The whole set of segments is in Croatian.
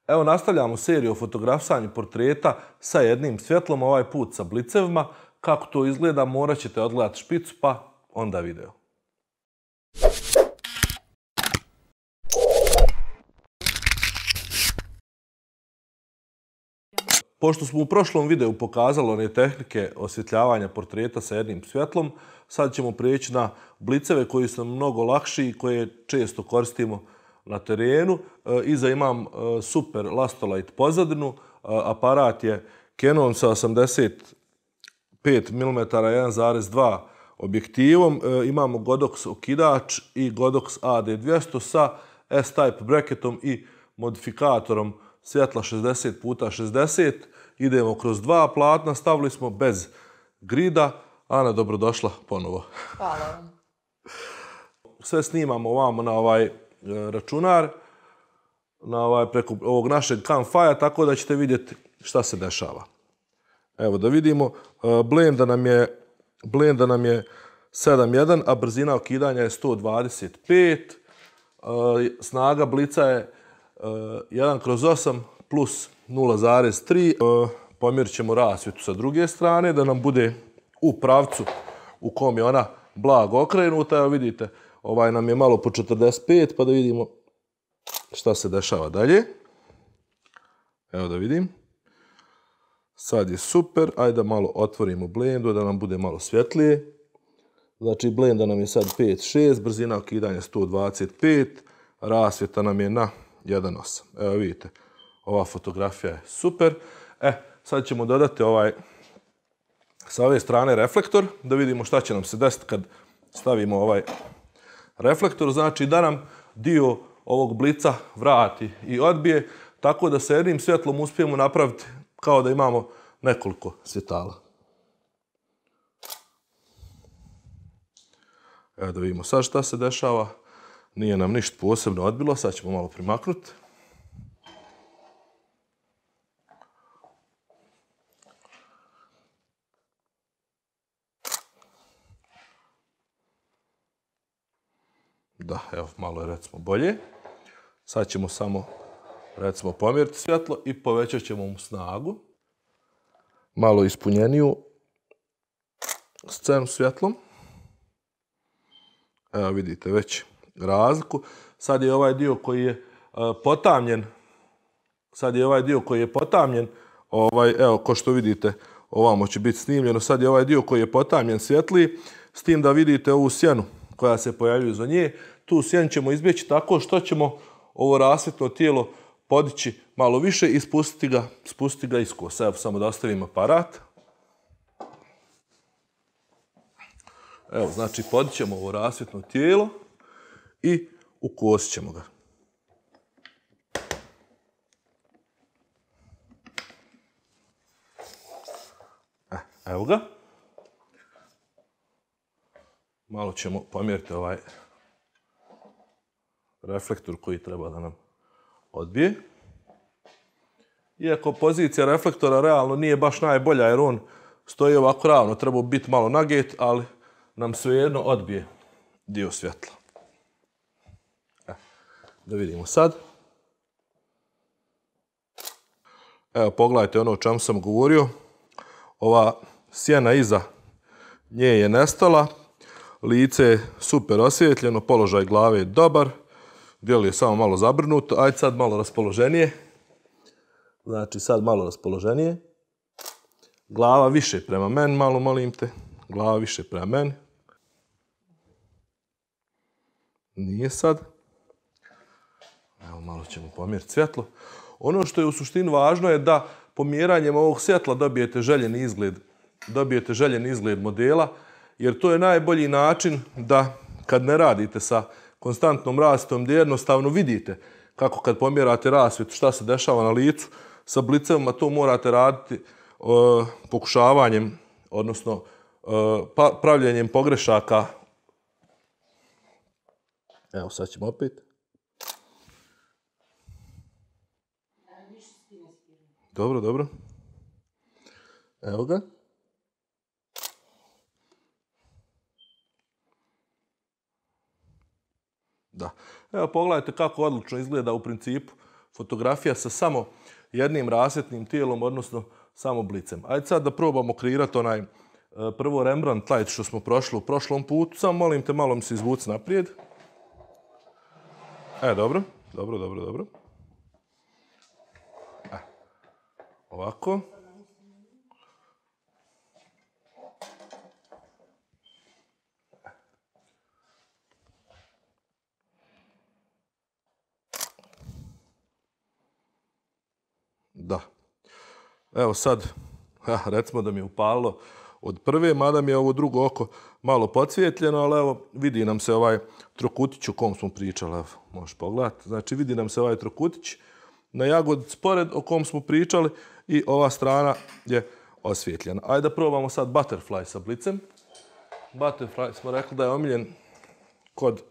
Evo nastavljamo seriju o fotografisanju portreta sa jednim svjetlom, ovaj put sa blicevima. Kako to izgleda morat ćete odgledati špicu pa onda video. Pošto smo u prošlom videu pokazali one tehnike osvjetljavanja portreta sa jednim svjetlom, sad ćemo prijeći na bliceve koji su mnogo lakši i koje često koristimo na terenu. Iza imam super Lastolite pozadinu, aparat je Canon sa 85 mm 1.2 objektivom, imamo Godox okidač i Godox AD200 sa S-Type bracketom i modifikatorom svjetla 60x60. Idemo kroz dva platna, stavili smo bez grida. Ana, dobrodošla ponovo. Hvala vam. Sve snimamo ovamo na ovaj računar, preko ovog našeg Camfire, tako da ćete vidjeti šta se dešava. Evo da vidimo, blenda nam je 7.1, a brzina okidanja je 125. Snaga blica je 1/8 plus 0.3. Pomjerit ćemo rasvjetu sa druge strane da nam bude u pravcu u kom je ona blago okrenuta. Evo vidite, ovaj nam je malo po 45, pa da vidimo šta se dešava dalje. Evo da vidim. Sad je super. Ajde da malo otvorimo blendu da nam bude malo svjetlije. Znači blenda nam je sad 5.6, brzina okidanja 125, rasvjeta nam je na 1.8. Evo vidite, ova fotografija je super. Sad ćemo dodati sa ove strane reflektor, da vidimo šta će nam se desiti kad stavimo ovaj reflektor. Znači da nam dio ovog blica vrati i odbije, tako da sa jednim svjetlom uspijemo napraviti kao da imamo nekoliko svjetala. Evo da vidimo sad šta se dešava. Nije nam ništa posebno odbilo, sad ćemo malo primaknuti. Da, evo, malo je recimo bolje. Sad ćemo samo recimo pomjeriti svjetlo i povećat ćemo mu snagu. Malo ispunjeniju scenu svjetlom. Evo vidite već razliku. Sad je ovaj dio koji je potamnjen. Evo, ko što vidite, ovamo će biti snimljeno. Sad je ovaj dio koji je potamnjen svjetliji, s tim da vidite ovu sjenu koja se pojavljuje za nje. Tu sjenu ćemo izbjeći tako što ćemo ovo rasvjetno tijelo podići malo više i spustiti ga iskos. Evo, samo da ostavim aparat. Evo, znači podićemo ovo rasvjetno tijelo i ukosit ćemo ga. Evo ga. Malo ćemo pomjeriti ovaj reflektor koji treba da nam odbije. Iako pozicija reflektora realno nije baš najbolja jer on stoji ovako ravno, treba biti malo naget, ali nam svejedno odbije dio svjetla. Da vidimo sad. Evo, pogledajte ono o čemu sam govorio. Ova sjena iza nje je nestala. Lice je super osvjetljeno, položaj glave je dobar. Djeluje samo malo zabrnuto. Ajde sad malo raspoloženije. Znači sad malo raspoloženije. Glava više prema meni, malo molim te. Glava više prema meni. Nije sad. Evo, malo ćemo pomjeriti svjetlo. Ono što je u suštini važno je da pomjeranjem ovog svjetla dobijete željeni izgled modela, jer to je najbolji način da kad ne radite sa konstantnom rasvjetom, gdje jednostavno vidite kako kad pomjerate rasvjetu šta se dešava na licu, sa blicevima to morate raditi pokušavanjem, odnosno pravljenjem pogrešaka. Evo, sad ćemo opet. Dobro, dobro. Evo ga. Da. Evo, pogledajte kako odlično izgleda u principu fotografija sa samo jednim rasvjetnim tijelom, odnosno samo blicem. Ajde sad da probamo kreirati onaj prvo Rembrandt light što smo prošli u prošlom putu. Samo molim te, malo mi se izvuci naprijed. Dobro. Ovako. Da. Evo sad, recimo da mi je upalilo od prve, mada mi je ovo drugo oko malo podsvjetljeno, ali evo vidi nam se ovaj trokutić o kom smo pričali, evo možeš pogledati. Znači vidi nam se ovaj trokutić na jagodici pored o kom smo pričali i ova strana je osvjetljena. Ajde da probamo sad butterfly sa blicem. Butterfly smo rekli da je omiljen kod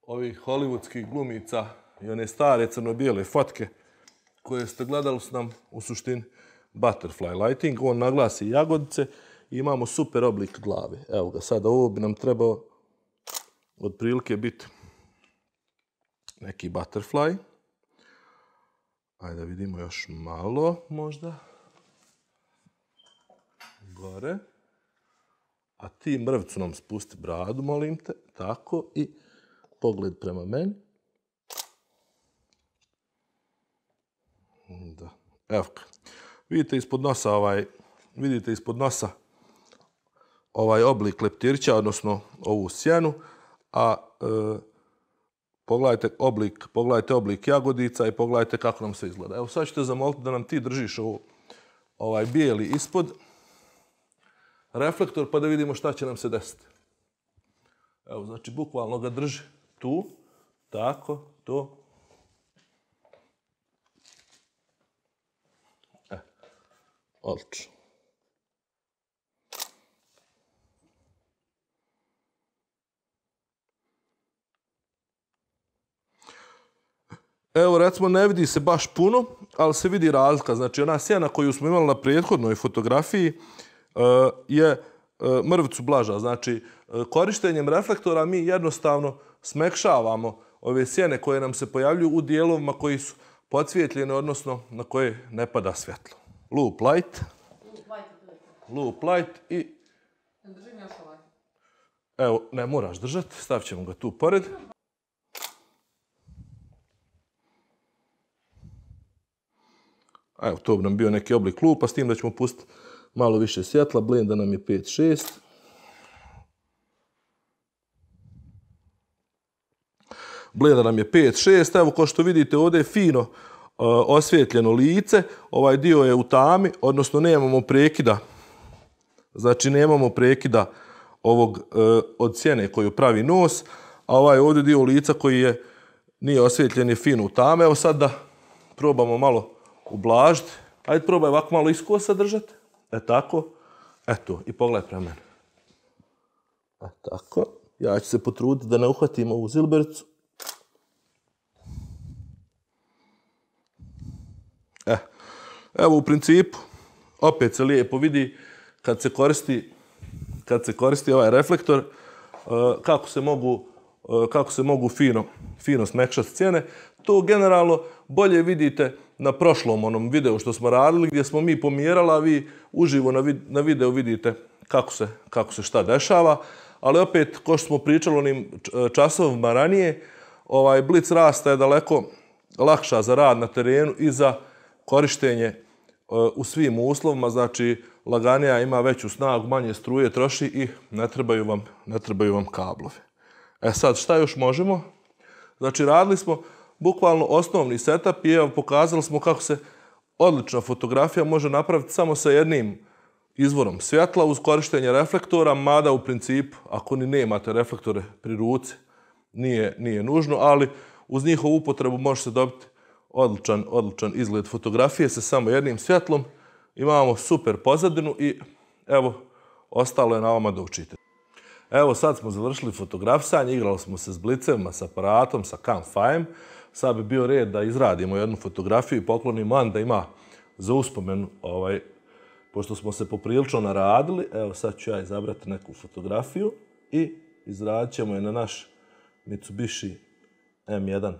ovih hollywoodskih glumica i one stare crno-bijele fotke koje ste gledali su nam u suštini butterfly lighting. On naglasi jagodice i imamo super oblik glave. Evo ga, sada ovo bi nam trebao otprilike biti neki butterfly. Ajde da vidimo još malo možda. Gore. A ti mrvicu nam spusti bradu, molim te. Tako i pogled prema meni. Da. Evo ga. Vidite ispod nosa ovaj oblik leptirića, odnosno ovu sjenu, a pogledajte oblik jagodica i pogledajte kako nam sve izgleda. Evo sad ću te zamoliti da nam ti držiš ovaj bijeli ispod reflektor pa da vidimo šta će nam se desiti. Evo, znači bukvalno ga drži tu, tako, to. Odlično. Evo, recimo, ne vidi se baš puno, ali se vidi razlika. Znači, ona sjena koju smo imali na prethodnoj fotografiji je mrvicu blaža. Znači, korištenjem reflektora mi jednostavno smekšavamo ove sjene koje nam se pojavljuju u dijelovima koji su podsvjetljeni, odnosno na koje ne pada svjetlo. Loop light. Loop light i... Držim još ovaj. Evo, ne moraš držati, stavit ćemo ga tu pored. Evo, to bi nam bio neki oblik lupa, s tim da ćemo pustiti malo više svjetla. Blenda nam je 5.6. Blenda nam je 5.6. Evo, kao što vidite, ovdje je fino osvjetljeno lice. Ovaj dio je u tami, odnosno nemamo prekida. Znači, nemamo prekida ovog od sjene koju pravi nos, a ovaj ovdje dio lica koji nije osvjetljen je fino u tame. Evo sad da probamo malo ublažiti. Ajde, probaj ovako malo iskosa držati. Tako. Eto, i pogledaj prema mene. Tako. Ja ću se potruditi da ne uhvatim ovu zilbericu. Evo, u principu, opet se lijepo vidi kad se koristi ovaj reflektor, kako se mogu fino smekšati sjene. To generalno bolje vidite na prošlom onom videu što smo radili, gdje smo mi pomjerali, a vi uživo na videu vidite kako se šta dešava. Ali opet, ko što smo pričali onim časovima ranije, ovaj blic rasta je daleko lakša za rad na terenu i za korištenje u svim uslovima. Znači, laganija ima veću snagu, manje struje troši i ne trebaju vam kablovi. Sad, šta još možemo? Znači, radili smo bukvalno osnovni setup i evo, pokazali smo kako se odlična fotografija može napraviti samo sa jednim izvorom svjetla uz korištenje reflektora, mada u principu, ako ni nemate reflektore pri ruci, nije nužno, ali uz njihovu upotrebu može se dobiti odličan izgled fotografije sa samo jednim svjetlom. Imamo super pozadinu i evo, ostalo je na vama da učite. Evo, sad smo završili fotografisanje, igrali smo se s blicevima, s aparatom, sa Canfajem. Sad bi bio red da izradimo jednu fotografiju i poklonimo Ani da ima za uspomenu, pošto smo se poprilično naradili. Evo, sad ću ja izabrati neku fotografiju i izradit ćemo je na naš Mitsubishi M1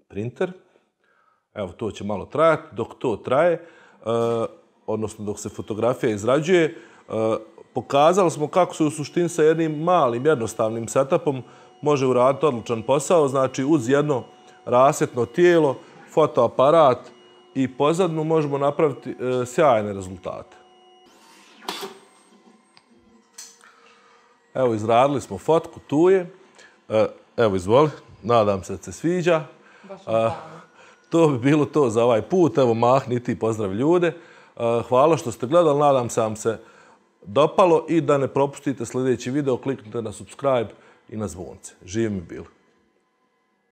printer. Evo, to će malo trajati. Dok to traje, odnosno dok se fotografija izrađuje, pokazali smo kako se u suštini sa jednim malim, jednostavnim setupom može uraditi odličan posao. Znači, uz jedno rasvjetno tijelo, fotoaparat i pozadinu možemo napraviti sjajne rezultate. Evo, izradili smo fotku, tu je. Evo, izvoli, nadam se da se sviđa. To bi bilo to za ovaj put. Evo, mahni ti, pozdrav ljude. Hvala što ste gledali, nadam se vam se dopalo i da ne propustite sljedeći video, kliknite na subscribe i na zvonce. Živi mi bili.